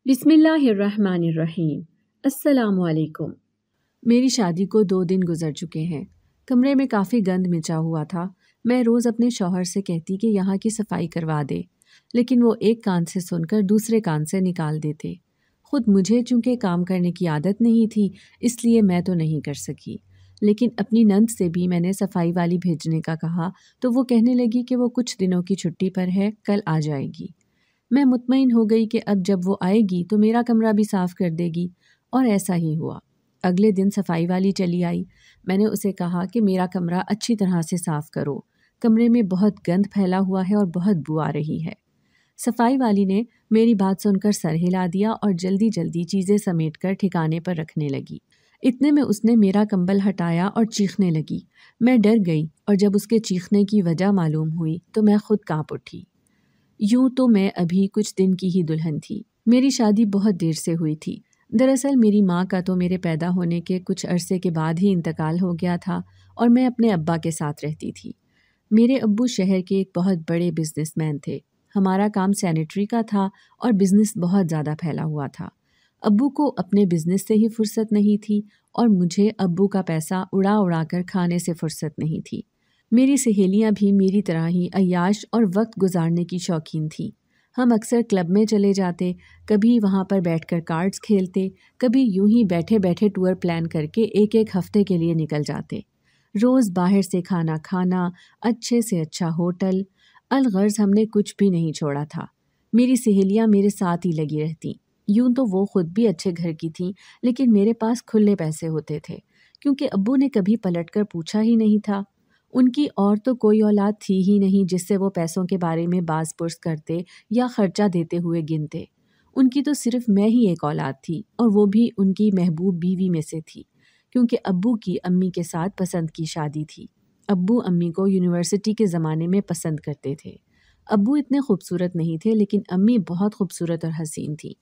بسم اللہ الرحمن الرحیم۔ السلام علیکم۔ میری شادی کو 2 دن گزر چکے ہیں۔ کمرے میں کافی گند مچا ہوا تھا۔ میں روز اپنے شوہر سے کہتی کہ یہاں کی صفائی کروا دے، لیکن وہ ایک کان سے سن کر دوسرے کان سے نکال دیتے۔ خود مجھے چونکہ کام کرنے کی عادت نہیں تھی، اس لیے میں تو نہیں کر سکی، لیکن اپنی نند سے بھی میں نے صفائی والی بھیجنے کا کہا تو وہ کہنے لگی کہ وہ کچھ دنوں کی چھٹی پر ہے، کل آ جائے گی۔ میں مطمئن ہو گئی کہ اب جب وہ آئے گی تو میرا کمرہ بھی صاف کر دے گی، اور ایسا ہی ہوا۔ اگلے دن صفائی والی چلی آئی۔ میں نے اسے کہا کہ میرا کمرہ اچھی طرح سے صاف کرو، کمرے میں بہت گند پھیلا ہوا ہے اور بہت بو آ رہی ہے۔ صفائی والی نے میری بات سن کر سر ہلا دیا اور جلدی جلدی چیزیں سمیٹ کر ٹھکانے پر رکھنے لگی۔ اتنے میں اس نے میرا کمبل ہٹایا اور چیخنے لگی۔ میں ڈر گئی، اور جب اس کے چیخنے کی وجہ معلوم ہوئی تو میں خود کانپ اٹھی۔ یوں تو میں ابھی کچھ دن کی ہی دلہن تھی۔ میری شادی بہت دیر سے ہوئی تھی۔ دراصل میری ماں کا تو میرے پیدا ہونے کے کچھ عرصے کے بعد ہی انتقال ہو گیا تھا، اور میں اپنے ابا کے ساتھ رہتی تھی۔ میرے ابو شہر کے ایک بہت بڑے بزنس مین تھے۔ ہمارا کام سینیٹری کا تھا اور بزنس بہت زیادہ پھیلا ہوا تھا۔ ابو کو اپنے بزنس سے ہی فرصت نہیں تھی، اور مجھے ابو کا پیسہ اڑا اڑا کر کھانے سے فرصت نہیں تھی۔ میری سہیلیاں بھی میری طرح ہی عیاش اور وقت گزارنے کی شوقین تھیں۔ ہم اکثر کلب میں چلے جاتے، کبھی وہاں پر بیٹھ کر کارڈز کھیلتے، کبھی یوں ہی بیٹھے بیٹھے ٹور پلان کر کے ایک ہفتے کے لیے نکل جاتے۔ روز باہر سے کھانا کھانا، اچھے سے اچھا ہوٹل، الغرض ہم نے کچھ بھی نہیں چھوڑا تھا۔ میری سہیلیاں میرے ساتھ ہی لگی رہتیں۔ یوں تو وہ خود بھی اچھے گھر کی تھیں، لیکن میرے پاس کھلے پیسے ہوتے تھے، کیونکہ ابو نے کبھی پلٹ کر پوچھا ہی نہیں تھا۔ ان کی اور تو کوئی اولاد تھی ہی نہیں جس سے وہ پیسوں کے بارے میں باز پرس کرتے یا خرچہ دیتے ہوئے گنتے۔ ان کی تو صرف میں ہی ایک اولاد تھی، اور وہ بھی ان کی محبوب بیوی میں سے تھی، کیونکہ ابو کی امی کے ساتھ پسند کی شادی تھی۔ ابو امی کو یونیورسٹی کے زمانے میں پسند کرتے تھے۔ ابو اتنے خوبصورت نہیں تھے، لیکن امی بہت خوبصورت اور حسین تھی۔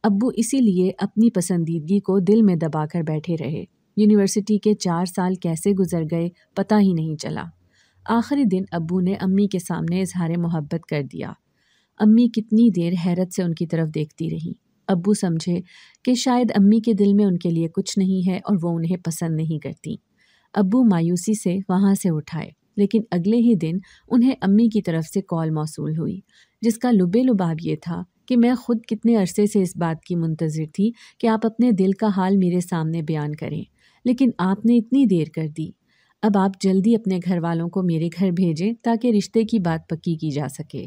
ابو اسی لیے اپنی پسندیدگی کو دل میں دبا کر بیٹھے رہے۔ یونیورسٹی کے 4 سال کیسے گزر گئے پتہ ہی نہیں چلا۔ آخری دن ابو نے امی کے سامنے اظہار محبت کر دیا۔ امی کتنی دیر حیرت سے ان کی طرف دیکھتی رہیں۔ ابو سمجھے کہ شاید امی کے دل میں ان کے لیے کچھ نہیں ہے اور وہ انہیں پسند نہیں کرتی۔ ابو مایوسی سے وہاں سے اٹھائے، لیکن اگلے ہی دن انہیں امی کی طرف سے کال موصول ہوئی، جس کا لبے لباب یہ تھا کہ میں خود کتنے عرصے سے اس بات کی منتظر تھی کہ آپ اپنے دل کا حال میرے سامنے بیان کریں، لیکن آپ نے اتنی دیر کر دی۔ اب آپ جلدی اپنے گھر والوں کو میرے گھر بھیجیں تاکہ رشتے کی بات پکی کی جا سکے۔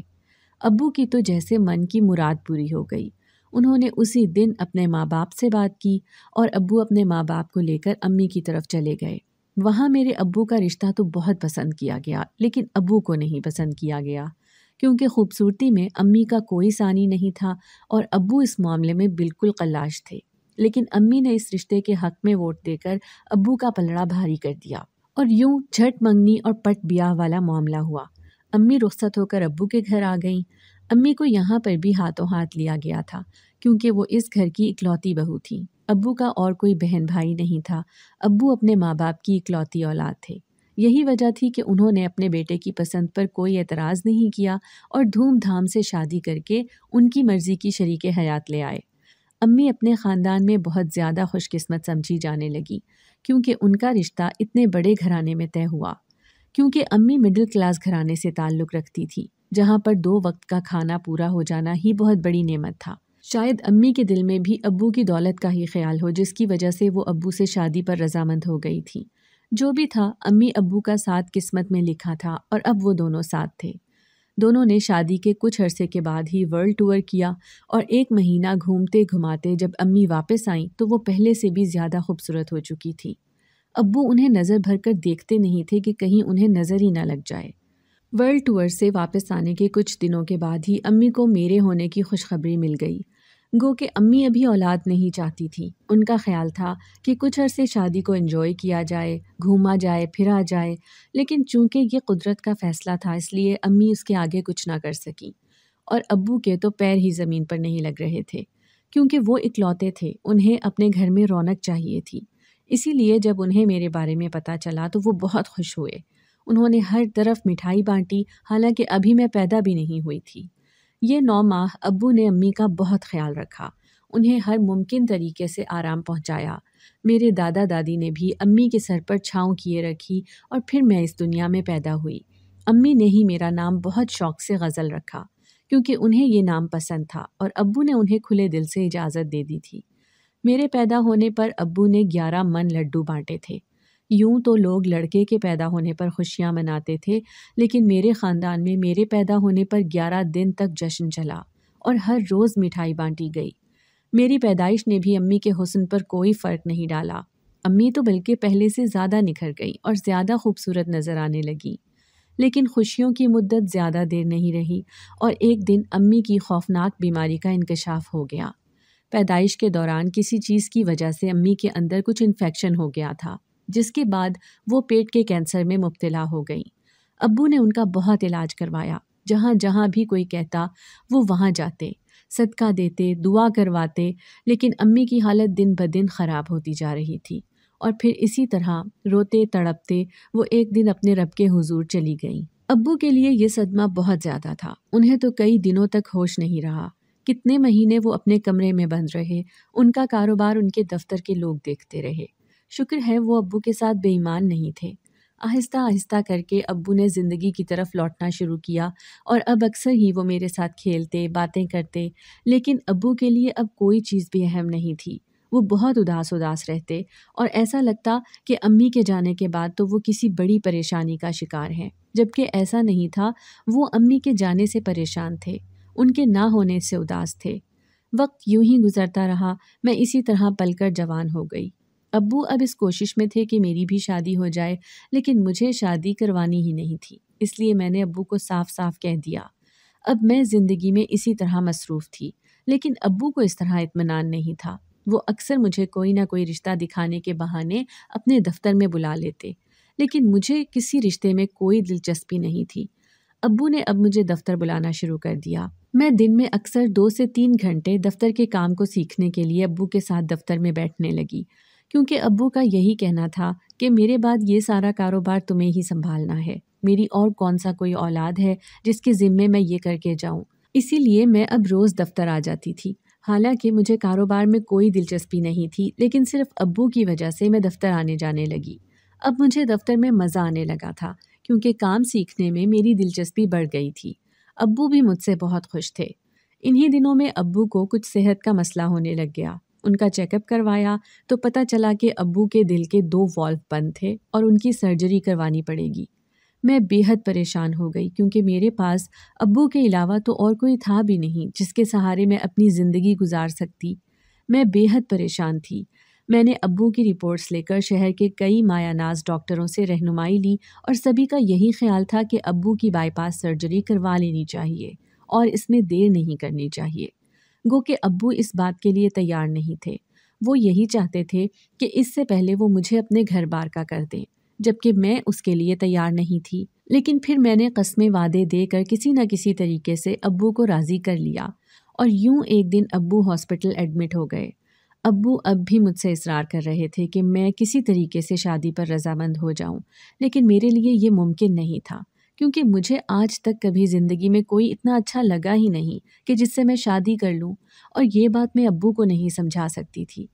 ابو کی تو جیسے من کی مراد پوری ہو گئی۔ انہوں نے اسی دن اپنے ماں باپ سے بات کی، اور ابو اپنے ماں باپ کو لے کر امی کی طرف چلے گئے۔ وہاں میرے ابو کا رشتہ تو بہت پسند کیا گیا، لیکن ابو کو نہیں پسند کیا گیا، کیونکہ خوبصورتی میں امی کا کوئی ثانی نہیں تھا، اور ابو اس معاملے میں بالکل قلاش تھے۔ لیکن امی نے اس رشتے کے حق میں ووٹ دے کر ابو کا پلڑا بھاری کر دیا، اور یوں جھٹ منگنی اور پٹ بیاہ والا معاملہ ہوا۔ امی رخصت ہو کر ابو کے گھر آ گئیں۔ امی کو یہاں پر بھی ہاتھوں ہاتھ لیا گیا تھا، کیونکہ وہ اس گھر کی اکلوتی بہو تھیں۔ ابو کا اور کوئی بہن بھائی نہیں تھا۔ ابو اپنے ماں باپ کی اکلوتی اولاد تھے۔ یہی وجہ تھی کہ انہوں نے اپنے بیٹے کی پسند پر کوئی اعتراض نہیں کیا، اور دھوم دھام سے شادی کر کے ان کی مرضی کی شریک حیات لے آئے۔ امی اپنے خاندان میں بہت زیادہ خوش قسمت سمجھی جانے لگی، کیونکہ ان کا رشتہ اتنے بڑے گھرانے میں طے ہوا۔ کیونکہ امی مڈل کلاس گھرانے سے تعلق رکھتی تھی، جہاں پر 2 وقت کا کھانا پورا ہو جانا ہی بہت بڑی نعمت تھا۔ شاید امی کے دل میں بھی ابو کی دولت کا ہی خیال ہو، جس کی وجہ سے وہ ابو سے شادی پر رضامند ہو گئی تھی۔ جو بھی تھا، امی ابو کا ساتھ قسمت میں لکھا تھا، اور اب وہ دونوں ساتھ تھے۔ دونوں نے شادی کے کچھ عرصے کے بعد ہی ورلڈ ٹور کیا، اور 1 مہینہ گھومتے گھماتے جب امی واپس آئیں تو وہ پہلے سے بھی زیادہ خوبصورت ہو چکی تھی۔ ابو انہیں نظر بھر کر دیکھتے نہیں تھے کہ کہیں انہیں نظر ہی نہ لگ جائے۔ ورلڈ ٹور سے واپس آنے کے کچھ دنوں کے بعد ہی امی کو میرے ہونے کی خوشخبری مل گئی۔ گو کہ امی ابھی اولاد نہیں چاہتی تھیں۔ ان کا خیال تھا کہ کچھ عرصے شادی کو انجوائے کیا جائے، گھوما جائے، پھرا جائے، لیکن چونکہ یہ قدرت کا فیصلہ تھا، اس لیے امی اس کے آگے کچھ نہ کر سکیں، اور ابو کے تو پیر ہی زمین پر نہیں لگ رہے تھے، کیونکہ وہ اکلوتے تھے، انہیں اپنے گھر میں رونق چاہیے تھی۔ اسی لیے جب انہیں میرے بارے میں پتہ چلا تو وہ بہت خوش ہوئے۔ انہوں نے ہر طرف مٹھائی بانٹی، حالانکہ ابھی میں پیدا بھی نہیں ہوئی تھی۔ یہ 9 ماہ ابو نے امی کا بہت خیال رکھا، انہیں ہر ممکن طریقے سے آرام پہنچایا۔ میرے دادا دادی نے بھی امی کے سر پر چھاؤں کیے رکھی اور پھر میں اس دنیا میں پیدا ہوئی۔ امی نے ہی میرا نام بہت شوق سے غزل رکھا کیونکہ انہیں یہ نام پسند تھا اور ابو نے انہیں کھلے دل سے اجازت دے دی تھی۔ میرے پیدا ہونے پر ابو نے 11 من لڈو بانٹے تھے۔ یوں تو لوگ لڑکے کے پیدا ہونے پر خوشیاں مناتے تھے، لیکن میرے خاندان میں میرے پیدا ہونے پر 11 دن تک جشن چلا اور ہر روز مٹھائی بانٹی گئی۔ میری پیدائش نے بھی امی کے حسن پر کوئی فرق نہیں ڈالا۔ امی تو بلکہ پہلے سے زیادہ نکھر گئی اور زیادہ خوبصورت نظر آنے لگی۔ لیکن خوشیوں کی مدت زیادہ دیر نہیں رہی اور ایک دن امی کی خوفناک بیماری کا انکشاف ہو گیا۔ پیدائش کے دوران کسی چیز کی وجہ سے امی کے اندر کچھ انفیکشن ہو گیا تھا، جس کے بعد وہ پیٹ کے کینسر میں مبتلا ہو گئیں۔ ابو نے ان کا بہت علاج کروایا، جہاں جہاں بھی کوئی کہتا وہ وہاں جاتے، صدقہ دیتے، دعا کرواتے، لیکن امی کی حالت دن بدن خراب ہوتی جا رہی تھی اور پھر اسی طرح روتے تڑپتے وہ ایک دن اپنے رب کے حضور چلی گئیں۔ ابو کے لیے یہ صدمہ بہت زیادہ تھا، انہیں تو کئی دنوں تک ہوش نہیں رہا۔ کتنے مہینے وہ اپنے کمرے میں بند رہے، ان کا کاروبار ان کے دفتر کے لوگ دیکھتے رہے۔ شکر ہے وہ ابو کے ساتھ بے ایمان نہیں تھے۔ آہستہ آہستہ کر کے ابو نے زندگی کی طرف لوٹنا شروع کیا اور اب اکثر ہی وہ میرے ساتھ کھیلتے، باتیں کرتے، لیکن ابو کے لیے اب کوئی چیز بھی اہم نہیں تھی۔ وہ بہت اداس رہتے اور ایسا لگتا کہ امی کے جانے کے بعد تو وہ کسی بڑی پریشانی کا شکار ہیں، جبکہ ایسا نہیں تھا۔ وہ امی کے جانے سے پریشان تھے، ان کے نہ ہونے سے اداس تھے۔ وقت یوں ہی گزرتا رہا، میں اسی طرح پل کر جوان ہو گئی۔ ابو اب اس کوشش میں تھے کہ میری بھی شادی ہو جائے، لیکن مجھے شادی کروانی ہی نہیں تھی۔ اس لیے میں نے ابو کو صاف صاف کہہ دیا۔ اب میں زندگی میں اسی طرح مصروف تھی، لیکن ابو کو اس طرح اطمینان نہیں تھا۔ وہ اکثر مجھے کوئی نہ کوئی رشتہ دکھانے کے بہانے اپنے دفتر میں بلا لیتے، لیکن مجھے کسی رشتے میں کوئی دلچسپی نہیں تھی۔ ابو نے اب مجھے دفتر بلانا شروع کر دیا۔ میں دن میں اکثر 2 سے 3 گھنٹے دفتر کے کام کو سیکھنے کے لیے ابو کے ساتھ دفتر میں بیٹھنے لگی، کیونکہ ابو کا یہی کہنا تھا کہ میرے بعد یہ سارا کاروبار تمہیں ہی سنبھالنا ہے، میری اور کون سا کوئی اولاد ہے جس کے ذمے میں یہ کر کے جاؤں۔ اسی لیے میں اب روز دفتر آ جاتی تھی۔ حالانکہ مجھے کاروبار میں کوئی دلچسپی نہیں تھی، لیکن صرف ابو کی وجہ سے میں دفتر آنے جانے لگی۔ اب مجھے دفتر میں مزہ آنے لگا تھا، کیونکہ کام سیکھنے میں میری دلچسپی بڑھ گئی تھی۔ ابو بھی مجھ سے بہت خوش تھے۔ انہی دنوں میں ابو کو کچھ صحت کا مسئلہ ہونے لگ گیا۔ ان کا چیک اپ کروایا تو پتہ چلا کہ ابو کے دل کے 2 والو بند تھے اور ان کی سرجری کروانی پڑے گی۔ میں بے حد پریشان ہو گئی، کیونکہ میرے پاس ابو کے علاوہ تو اور کوئی تھا بھی نہیں جس کے سہارے میں اپنی زندگی گزار سکتی۔ میں بے حد پریشان تھی۔ میں نے ابو کی رپورٹس لے کر شہر کے کئی مایہ ناز ڈاکٹروں سے رہنمائی لی اور سبھی کا یہی خیال تھا کہ ابو کی بائی پاس سرجری کروا لینی چاہیے اور اس میں دیر نہیں کرنی چاہیے۔ گو کہ ابو اس بات کے لیے تیار نہیں تھے۔ وہ یہی چاہتے تھے کہ اس سے پہلے وہ مجھے اپنے گھر بار کا کر دیں، جبکہ میں اس کے لیے تیار نہیں تھی۔ لیکن پھر میں نے قسمیں وعدے دے کر کسی نہ کسی طریقے سے ابو کو راضی کر لیا اور یوں ایک دن ابو ہاسپٹل ایڈمٹ ہو گئے۔ ابو اب بھی مجھ سے اصرار کر رہے تھے کہ میں کسی طریقے سے شادی پر رضامند ہو جاؤں، لیکن میرے لیے یہ ممکن نہیں تھا، کیونکہ مجھے آج تک کبھی زندگی میں کوئی اتنا اچھا لگا ہی نہیں کہ جس سے میں شادی کر لوں، اور یہ بات میں ابو کو نہیں سمجھا سکتی تھی۔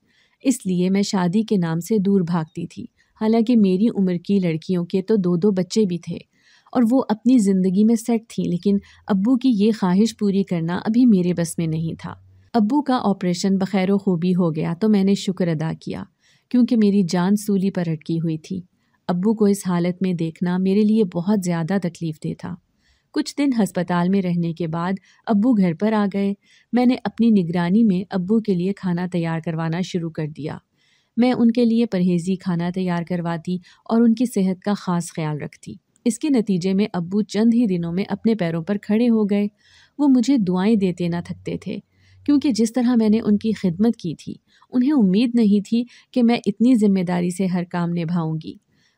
اس لیے میں شادی کے نام سے دور بھاگتی تھی، حالانکہ میری عمر کی لڑکیوں کے تو 2 بچے بھی تھے اور وہ اپنی زندگی میں سیٹ تھیں، لیکن ابو کی یہ خواہش پوری کرنا ابھی میرے بس میں نہیں تھا۔ ابو کا آپریشن بخیر و خوبی ہو گیا تو میں نے شکر ادا کیا، کیونکہ میری جان سولی پر اٹکی ہوئی تھی۔ ابو کو اس حالت میں دیکھنا میرے لیے بہت زیادہ تکلیف دہ تھا۔ کچھ دن ہسپتال میں رہنے کے بعد ابو گھر پر آ گئے۔ میں نے اپنی نگرانی میں ابو کے لیے کھانا تیار کروانا شروع کر دیا۔ میں ان کے لیے پرہیزی کھانا تیار کرواتی اور ان کی صحت کا خاص خیال رکھتی۔ اس کے نتیجے میں ابو چند ہی دنوں میں اپنے پیروں پر کھڑے ہو گئے۔ وہ مجھے دعائیں دیتے نہ تھکتے تھے، کیونکہ جس طرح میں نے ان کی خدمت کی تھی، انہیں امید نہیں تھی کہ میں اتنی ذمہ داری سے ہر کام نبھاؤں گی۔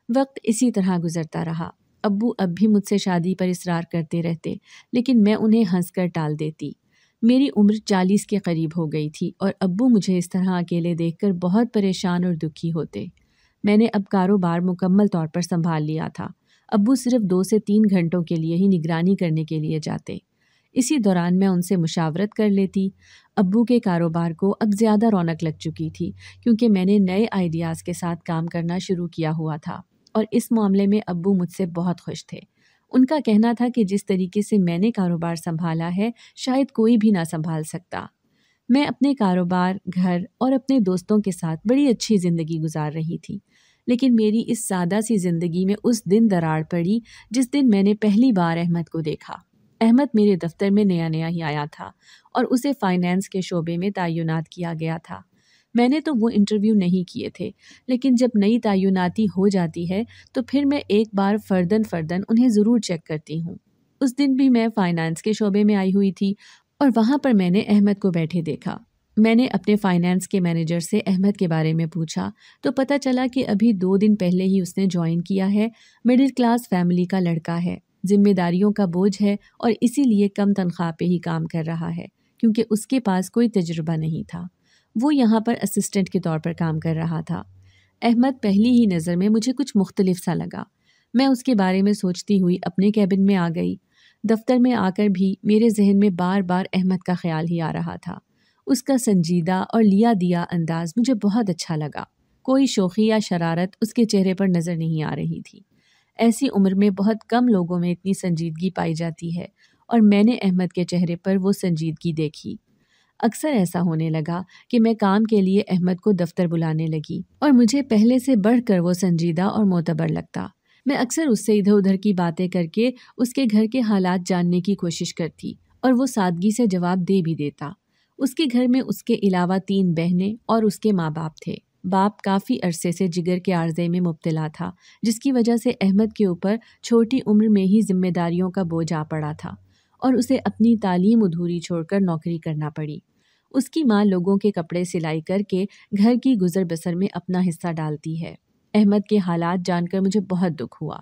وقت اسی طرح گزرتا رہا۔ ابو اب بھی مجھ سے شادی پر اصرار کرتے رہتے، لیکن میں انہیں ہنس کر ٹال دیتی۔ میری عمر 40 کے قریب ہو گئی تھی اور ابو مجھے اس طرح اکیلے دیکھ کر بہت پریشان اور دکھی ہوتے۔ میں نے اب کاروبار مکمل طور پر سنبھال لیا تھا۔ ابو صرف 2 سے 3 گھنٹوں کے لیے ہی نگرانی کرنے کے لیے جاتے۔ اسی دوران میں ان سے مشاورت کر لیتی۔ ابو کے کاروبار کو اب زیادہ رونق لگ چکی تھی کیونکہ میں نے نئے آئیڈیاز کے ساتھ کام کرنا شروع کیا ہوا تھا، اور اس معاملے میں ابو مجھ سے بہت خوش تھے۔ ان کا کہنا تھا کہ جس طریقے سے میں نے کاروبار سنبھالا ہے شاید کوئی بھی نہ سنبھال سکتا۔ میں اپنے کاروبار، گھر اور اپنے دوستوں کے ساتھ بڑی اچھی زندگی گزار رہی تھی، لیکن میری اس سادہ سی زندگی میں اس دن دراڑ پڑی جس دن میں نے پہلی بار احمد کو دیکھا۔ احمد میرے دفتر میں نیا ہی آیا تھا اور اسے فائنانس کے شعبے میں تعینات کیا گیا تھا۔ میں نے تو وہ انٹرویو نہیں کیے تھے، لیکن جب نئی تعیناتی ہو جاتی ہے تو پھر میں ایک بار فرداً انہیں ضرور چیک کرتی ہوں۔ اس دن بھی میں فائنانس کے شعبے میں آئی ہوئی تھی اور وہاں پر میں نے احمد کو بیٹھے دیکھا۔ میں نے اپنے فائنانس کے مینیجر سے احمد کے بارے میں پوچھا تو پتہ چلا کہ ابھی 2 دن پہلے ہی اس نے جوائن کیا ہے، مڈل کلاس فیملی کا لڑکا ہے، ذمہ داریوں کا بوجھ ہے اور اسی لیے کم تنخواہ پہ ہی کام کر رہا ہے کیونکہ اس کے پاس کوئی تجربہ نہیں تھا۔ وہ یہاں پر اسسٹنٹ کے طور پر کام کر رہا تھا۔ احمد پہلی ہی نظر میں مجھے کچھ مختلف سا لگا۔ میں اس کے بارے میں سوچتی ہوئی اپنے کیبن میں آ گئی۔ دفتر میں آ کر بھی میرے ذہن میں بار بار احمد کا خیال ہی آ رہا تھا۔ اس کا سنجیدہ اور لیا دیا انداز مجھے بہت اچھا لگا۔ کوئی شوخی یا شرارت اس کے چہرے پر نظر نہیں آ رہی تھی۔ ایسی عمر میں بہت کم لوگوں میں اتنی سنجیدگی پائی جاتی ہے، اور میں نے احمد کے چہرے پر وہ سنجیدگی دیکھی۔ اکثر ایسا ہونے لگا کہ میں کام کے لیے احمد کو دفتر بلانے لگی اور مجھے پہلے سے بڑھ کر وہ سنجیدہ اور معتبر لگتا۔ میں اکثر اس سے ادھر ادھر کی باتیں کر کے اس کے گھر کے حالات جاننے کی کوشش کرتی اور وہ سادگی سے جواب دے بھی دیتا۔ اس کے گھر میں اس کے علاوہ 3 بہنیں اور اس کے ماں باپ تھے۔ باپ کافی عرصے سے جگر کے عارضے میں مبتلا تھا، جس کی وجہ سے احمد کے اوپر چھوٹی عمر میں ہی ذمہ داریوں کا بوجھ آ پڑا تھا اور اسے اپنی تعلیم ادھوری چھوڑ کر نوکری کرنا پڑی۔ اس کی ماں لوگوں کے کپڑے سلائی کر کے گھر کی گزر بسر میں اپنا حصہ ڈالتی ہے۔ احمد کے حالات جان کر مجھے بہت دکھ ہوا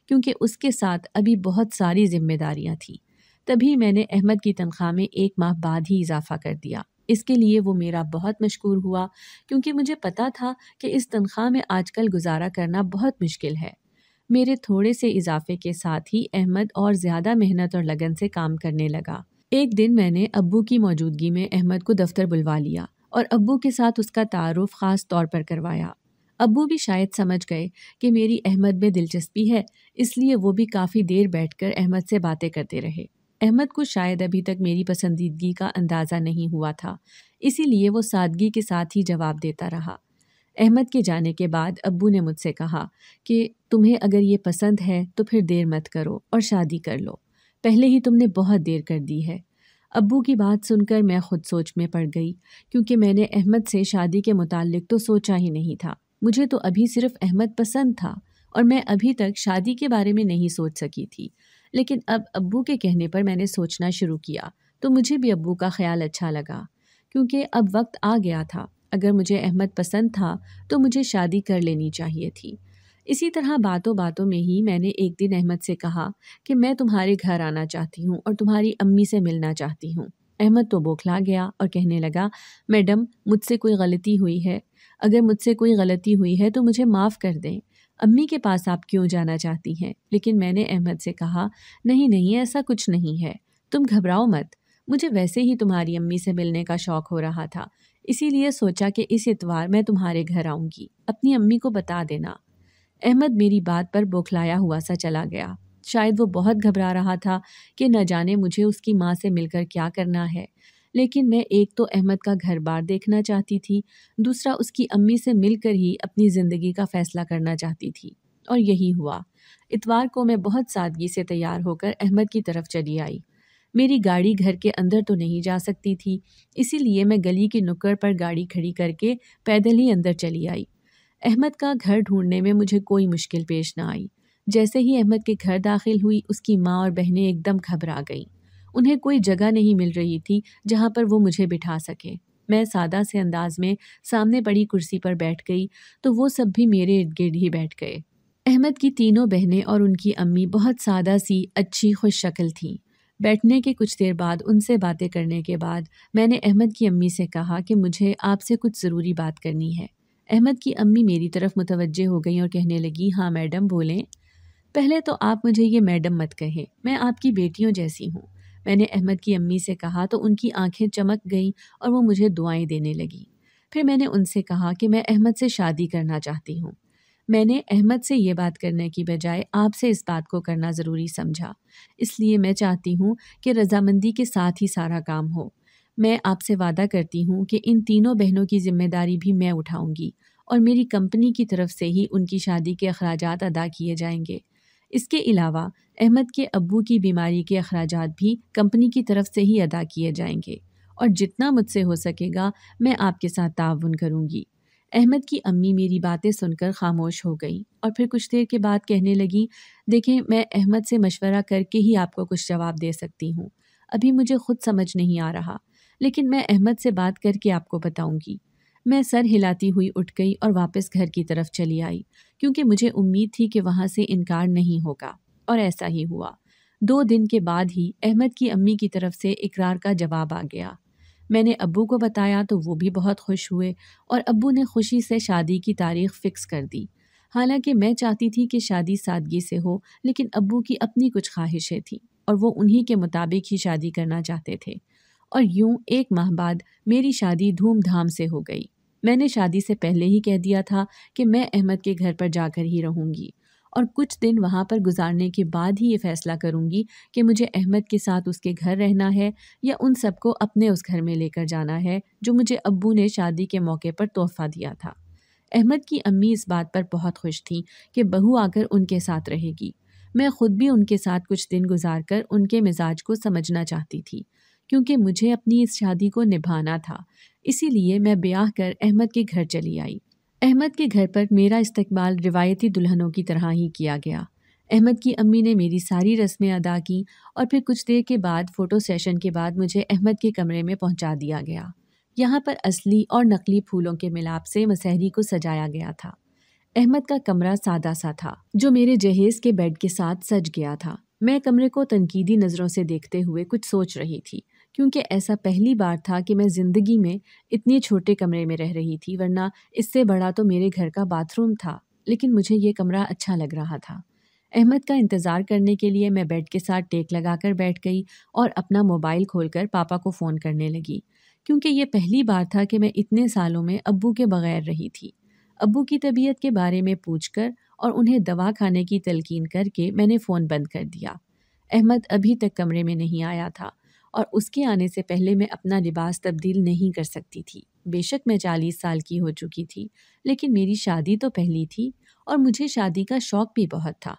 کیونکہ اس کے ساتھ ابھی بہت ساری ذمہ داریاں تھیں۔ تبھی میں نے احمد کی تنخواہ میں 1 ماہ بعد ہی اضافہ کر دیا۔ اس کے لیے وہ میرا بہت مشکور ہوا کیونکہ مجھے پتا تھا کہ اس تنخواہ میں آج کل گزارا کرنا بہت مشکل ہے۔ میرے تھوڑے سے اضافے کے ساتھ ہی احمد اور زیادہ محنت اور لگن سے کام کرنے لگا۔ ایک دن میں نے ابو کی موجودگی میں احمد کو دفتر بلوا لیا اور ابو کے ساتھ اس کا تعارف خاص طور پر کروایا۔ ابو بھی شاید سمجھ گئے کہ میری احمد میں دلچسپی ہے، اس لیے وہ بھی کافی دیر بیٹھ کر احمد سے باتیں کرتے رہے۔ احمد کو شاید ابھی تک میری پسندیدگی کا اندازہ نہیں ہوا تھا، اسی لیے وہ سادگی کے ساتھ ہی جواب دیتا رہا۔ احمد کے جانے کے بعد ابو نے مجھ سے کہا کہ تمہیں اگر یہ پسند ہے تو پھر دیر مت کرو اور شادی کر لو، پہلے ہی تم نے بہت دیر کر دی ہے۔ ابو کی بات سن کر میں خود سوچ میں پڑ گئی کیونکہ میں نے احمد سے شادی کے متعلق تو سوچا ہی نہیں تھا۔ مجھے تو ابھی صرف احمد پسند تھا اور میں ابھی تک شادی کے بارے میں نہیں سوچ سکی تھی، لیکن اب ابو کے کہنے پر میں نے سوچنا شروع کیا تو مجھے بھی ابو کا خیال اچھا لگا کیونکہ اب وقت آ گیا تھا۔ اگر مجھے احمد پسند تھا تو مجھے شادی کر لینی چاہیے تھی۔ اسی طرح باتوں باتوں میں ہی میں نے ایک دن احمد سے کہا کہ میں تمہارے گھر آنا چاہتی ہوں اور تمہاری امی سے ملنا چاہتی ہوں۔ احمد تو بوکھلا گیا اور کہنے لگا، میڈم مجھ سے کوئی غلطی ہوئی ہے، اگر مجھ سے کوئی غلطی ہوئی ہے تو مجھے معاف کر دیں۔ امی کے پاس آپ کیوں جانا چاہتی ہیں؟ لیکن میں نے احمد سے کہا، نہیں ایسا کچھ نہیں ہے، تم گھبراؤ مت، مجھے ویسے ہی تمہاری امی سے ملنے کا شوق ہو رہا تھا، اسی لیے سوچا کہ اس اتوار میں تمہارے گھر آؤں گی، اپنی امی کو بتا دینا۔ احمد میری بات پر بوکھلایا ہوا سا چلا گیا۔ شاید وہ بہت گھبرا رہا تھا کہ نہ جانے مجھے اس کی ماں سے مل کر کیا کرنا ہے، لیکن میں ایک تو احمد کا گھر بار دیکھنا چاہتی تھی، دوسرا اس کی امی سے مل کر ہی اپنی زندگی کا فیصلہ کرنا چاہتی تھی، اور یہی ہوا۔ اتوار کو میں بہت سادگی سے تیار ہو کر احمد کی طرف چلی آئی۔ میری گاڑی گھر کے اندر تو نہیں جا سکتی تھی، اسی لیے میں گلی کی نکڑ پر گاڑی کھڑی کر کے پیدل ہی اندر چلی آئی۔ احمد کا گھر ڈھونڈنے میں مجھے کوئی مشکل پیش نہ آئی۔ جیسے ہی احمد کے گھر داخل ہوئی، اس کی ماں اور بہنیں ایک دم گھبرا گئیں۔ انہیں کوئی جگہ نہیں مل رہی تھی جہاں پر وہ مجھے بٹھا سکے۔ میں سادہ سے انداز میں سامنے پڑی کرسی پر بیٹھ گئی تو وہ سب بھی میرے ارد گرد ہی بیٹھ گئے۔ احمد کی تینوں بہنیں اور ان کی امی بہت سادہ سی، اچھی، خوش شکل تھیں۔ بیٹھنے کے کچھ دیر بعد ان سے باتیں کرنے کے بعد میں نے احمد کی امی سے کہا کہ مجھے آپ سے کچھ ضروری بات کرنی ہے۔ احمد کی امی میری طرف متوجہ ہو گئیں اور کہنے لگی، ہاں میڈم بولیں۔ پہلے تو آپ مجھے یہ میڈم مت کہیں، میں آپ کی بیٹیوں جیسی ہوں، میں نے احمد کی امی سے کہا تو ان کی آنکھیں چمک گئیں اور وہ مجھے دعائیں دینے لگیں۔ پھر میں نے ان سے کہا کہ میں احمد سے شادی کرنا چاہتی ہوں۔ میں نے احمد سے یہ بات کرنے کی بجائے آپ سے اس بات کو کرنا ضروری سمجھا، اس لیے میں چاہتی ہوں کہ رضامندی کے ساتھ ہی سارا کام ہو۔ میں آپ سے وعدہ کرتی ہوں کہ ان تینوں بہنوں کی ذمہ داری بھی میں اٹھاؤں گی اور میری کمپنی کی طرف سے ہی ان کی شادی کے اخراجات ادا کیے جائیں گے۔ اس کے علاوہ احمد کے ابو کی بیماری کے اخراجات بھی کمپنی کی طرف سے ہی ادا کیے جائیں گے اور جتنا مجھ سے ہو سکے گا میں آپ کے ساتھ تعاون کروں گی۔ احمد کی امی میری باتیں سن کر خاموش ہو گئیں اور پھر کچھ دیر کے بعد کہنے لگیں، دیکھیں میں احمد سے مشورہ کر کے ہی آپ کو کچھ جواب دے سکتی ہوں، ابھی مجھے خود سمجھ نہیں آ رہا، لیکن میں احمد سے بات کر کے آپ کو بتاؤں گی۔ میں سر ہلاتی ہوئی اٹھ گئی اور واپس گھر کی طرف چلی آئی کیونکہ مجھے امید تھی کہ وہاں سے انکار نہیں ہوگا، اور ایسا ہی ہوا۔ 2 دن کے بعد ہی احمد کی امی کی طرف سے اقرار کا جواب آ گیا۔ میں نے ابو کو بتایا تو وہ بھی بہت خوش ہوئے اور ابو نے خوشی سے شادی کی تاریخ فکس کر دی۔ حالانکہ میں چاہتی تھی کہ شادی سادگی سے ہو، لیکن ابو کی اپنی کچھ خواہشیں تھیں اور وہ انہی کے مطابق ہی شادی کرنا چاہتے تھے، اور یوں 1 ماہ بعد میری شادی دھوم دھام سے ہو گئی۔ میں نے شادی سے پہلے ہی کہہ دیا تھا کہ میں احمد کے گھر پر جا کر ہی رہوں گی اور کچھ دن وہاں پر گزارنے کے بعد ہی یہ فیصلہ کروں گی کہ مجھے احمد کے ساتھ اس کے گھر رہنا ہے یا ان سب کو اپنے اس گھر میں لے کر جانا ہے جو مجھے ابو نے شادی کے موقع پر تحفہ دیا تھا۔ احمد کی امی اس بات پر بہت خوش تھیں کہ بہو آ کر ان کے ساتھ رہے گی۔ میں خود بھی ان کے ساتھ کچھ دن گزار کر ان کے مزاج کو سمجھنا چاہتی تھی کیونکہ مجھے اپنی اس شادی کو نبھانا تھا، اسی لیے میں بیاہ کر احمد کے گھر چلی آئی۔ احمد کے گھر پر میرا استقبال روایتی دلہنوں کی طرح ہی کیا گیا۔ احمد کی امی نے میری ساری رسمیں ادا کیں اور پھر کچھ دیر کے بعد فوٹو سیشن کے بعد مجھے احمد کے کمرے میں پہنچا دیا گیا۔ یہاں پر اصلی اور نقلی پھولوں کے ملاپ سے مسحری کو سجایا گیا تھا۔ احمد کا کمرہ سادہ سا تھا جو میرے جہیز کے بیڈ کے ساتھ سج گیا تھا۔ میں کمرے کو تنقیدی نظروں سے دیکھتے ہوئے کچھ سوچ رہی تھی کیونکہ ایسا پہلی بار تھا کہ میں زندگی میں اتنے چھوٹے کمرے میں رہ رہی تھی، ورنہ اس سے بڑا تو میرے گھر کا باتھ روم تھا، لیکن مجھے یہ کمرہ اچھا لگ رہا تھا۔ احمد کا انتظار کرنے کے لیے میں بیڈ کے ساتھ ٹیک لگا کر بیٹھ گئی اور اپنا موبائل کھول کر پاپا کو فون کرنے لگی کیونکہ یہ پہلی بار تھا کہ میں اتنے سالوں میں ابو کے بغیر رہی تھی۔ ابو کی طبیعت کے بارے میں پوچھ کر اور انہیں دوا کھانے کی تلقین کر کے میں نے فون بند کر دیا۔ احمد ابھی تک کمرے میں نہیں آیا تھا اور اس کے آنے سے پہلے میں اپنا لباس تبدیل نہیں کر سکتی تھی۔ بے شک میں 40 سال کی ہو چکی تھی، لیکن میری شادی تو پہلی تھی اور مجھے شادی کا شوق بھی بہت تھا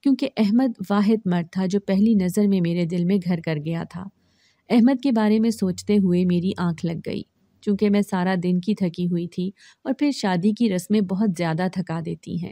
کیونکہ احمد واحد مرد تھا جو پہلی نظر میں میرے دل میں گھر کر گیا تھا۔ احمد کے بارے میں سوچتے ہوئے میری آنکھ لگ گئی چونکہ میں سارا دن کی تھکی ہوئی تھی اور پھر شادی کی رسمیں بہت زیادہ تھکا دیتی ہیں۔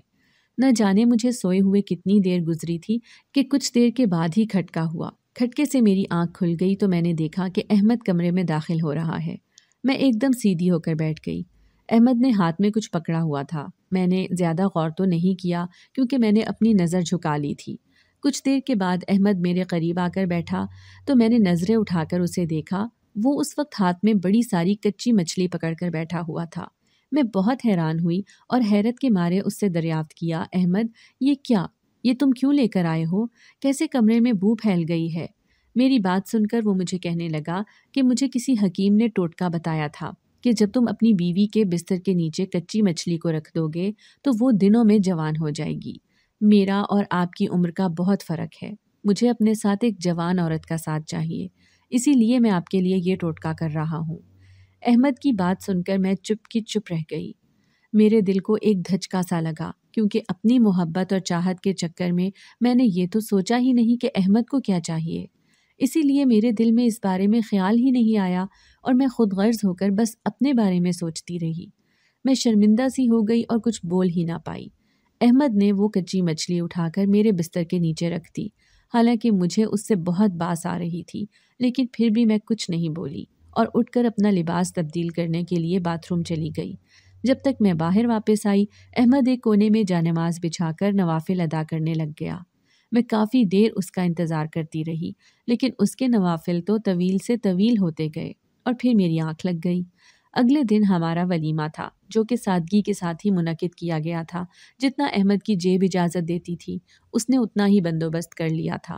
نہ جانے مجھے سوئے ہوئے کتنی دیر گزری تھی کہ کچھ دیر کے بعد ہی کھٹکا ہوا۔ کھٹکے سے میری آنکھ کھل گئی تو میں نے دیکھا کہ احمد کمرے میں داخل ہو رہا ہے۔ میں ایک دم سیدھی ہو کر بیٹھ گئی۔ احمد نے ہاتھ میں کچھ پکڑا ہوا تھا۔ میں نے زیادہ غور تو نہیں کیا کیونکہ میں نے اپنی نظر جھکا لی تھی۔ کچھ دیر کے بعد احمد میرے قریب آ کر بیٹھا تو میں نے نظریں اٹھا کر اسے دیکھا۔ وہ اس وقت ہاتھ میں بڑی ساری کچی مچھلی پکڑ کر بیٹھا ہوا تھا۔ میں بہت حیران ہوئی اور حیرت کے مارے اس سے دریافت کیا، احمد یہ کیا؟ یہ تم کیوں لے کر آئے ہو؟ کیسے کمرے میں بو پھیل گئی ہے؟ میری بات سن کر وہ مجھے کہنے لگا کہ مجھے کسی حکیم نے ٹوٹکا بتایا تھا کہ جب تم اپنی بیوی کے بستر کے نیچے کچی مچھلی کو رکھ دو گے تو وہ دنوں میں جوان ہو جائے گی۔ میرا اور آپ کی عمر کا بہت فرق ہے، مجھے اپنے ساتھ ایک جوان عورت کا ساتھ چاہیے، اسی لیے میں آپ کے لیے یہ ٹوٹکا کر رہا ہوں۔ احمد کی بات سن کر میں چپ کی چپ رہ گئی۔ میرے دل کو ایک دھچکا سا لگا کیونکہ اپنی محبت اور چاہت کے چکر میں نے یہ تو سوچا ہی نہیں کہ احمد کو کیا چاہیے، اسی لیے میرے دل میں اس بارے میں خیال ہی نہیں آیا اور میں خود غرض ہو کر بس اپنے بارے میں سوچتی رہی۔ میں شرمندہ سی ہو گئی اور کچھ بول ہی نہ پائی۔ احمد نے وہ کچی مچھلی اٹھا کر میرے بستر کے نیچے رکھ دی، حالانکہ مجھے اس سے بہت باس آ رہی تھی، لیکن پھر بھی میں کچھ نہیں بولی اور اٹھ کر اپنا لباس تبدیل کرنے کے لیے باتھ روم چلی گئی۔ جب تک میں باہر واپس آئی، احمد ایک کونے میں جانماز بچھا کر نوافل ادا کرنے لگ گیا۔ میں کافی دیر اس کا انتظار کرتی رہی، لیکن اس کے نوافل تو طویل سے طویل ہوتے گئے اور پھر میری آنکھ لگ گئی۔ اگلے دن ہمارا ولیمہ تھا جو کہ سادگی کے ساتھ ہی منعقد کیا گیا تھا۔ جتنا احمد کی جیب اجازت دیتی تھی اس نے اتنا ہی بندوبست کر لیا تھا۔